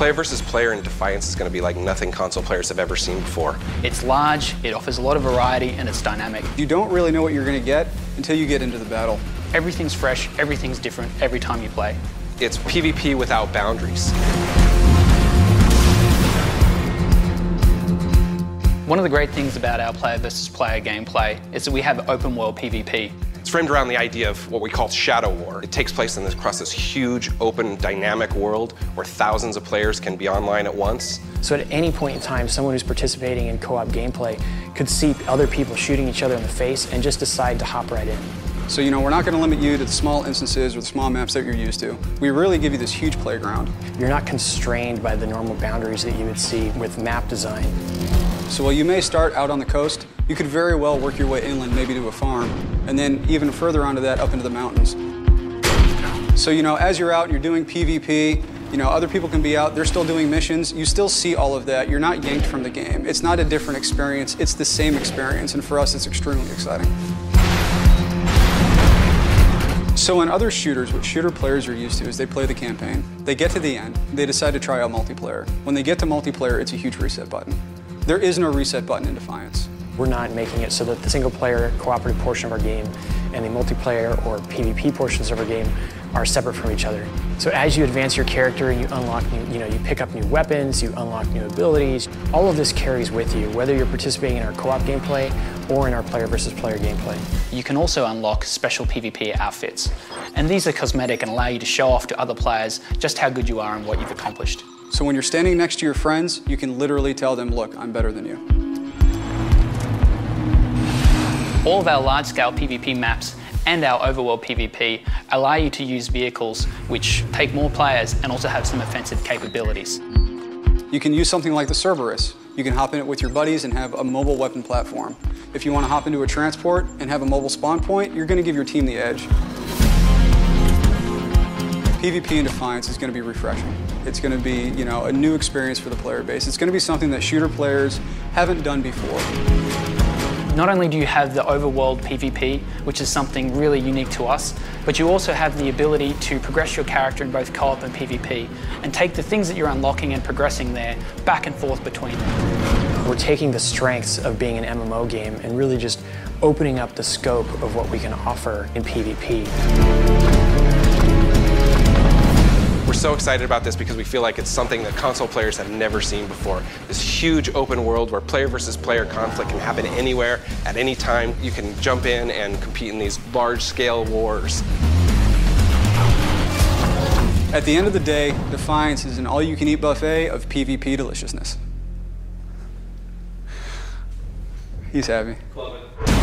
Player versus player in Defiance is going to be like nothing console players have ever seen before. It's large, it offers a lot of variety, and it's dynamic. You don't really know what you're going to get until you get into the battle. Everything's fresh, everything's different every time you play. It's PvP without boundaries. One of the great things about our player versus player gameplay is that we have open world PvP. It's framed around the idea of what we call Shadow War. It takes place across this huge, open, dynamic world where thousands of players can be online at once. So at any point in time, someone who's participating in co-op gameplay could see other people shooting each other in the face and just decide to hop right in. So, you know, we're not going to limit you to the small instances or the small maps that you're used to. We really give you this huge playground. You're not constrained by the normal boundaries that you would see with map design. So while you may start out on the coast, you could very well work your way inland, maybe to a farm, and then even further onto that, up into the mountains. So, you know, as you're out and you're doing PvP, you know, other people can be out, they're still doing missions, you still see all of that. You're not yanked from the game. It's not a different experience, it's the same experience, and for us, it's extremely exciting. So in other shooters, what shooter players are used to is they play the campaign, they get to the end, they decide to try out multiplayer. When they get to multiplayer, it's a huge reset button. There is no reset button in Defiance. We're not making it so that the single-player cooperative portion of our game and the multiplayer or PvP portions of our game are separate from each other. So as you advance your character and you unlock new, you pick up new weapons, you unlock new abilities, all of this carries with you, whether you're participating in our co-op gameplay or in our player versus player gameplay. You can also unlock special PvP outfits, and these are cosmetic and allow you to show off to other players just how good you are and what you've accomplished. So when you're standing next to your friends, you can literally tell them, look, I'm better than you. All of our large-scale PvP maps and our overworld PvP allow you to use vehicles which take more players and also have some offensive capabilities. You can use something like the Cerberus. You can hop in it with your buddies and have a mobile weapon platform. If you want to hop into a transport and have a mobile spawn point, you're going to give your team the edge. PvP in Defiance is going to be refreshing. It's going to be, you know, a new experience for the player base. It's going to be something that shooter players haven't done before. Not only do you have the overworld PvP, which is something really unique to us, but you also have the ability to progress your character in both co-op and PvP, and take the things that you're unlocking and progressing there back and forth between them. We're taking the strengths of being an MMO game and really just opening up the scope of what we can offer in PvP. We're so excited about this because we feel like it's something that console players have never seen before. This huge open world where player versus player conflict can happen anywhere, at any time. You can jump in and compete in these large-scale wars. At the end of the day, Defiance is an all-you-can-eat buffet of PvP deliciousness. He's happy. Love it.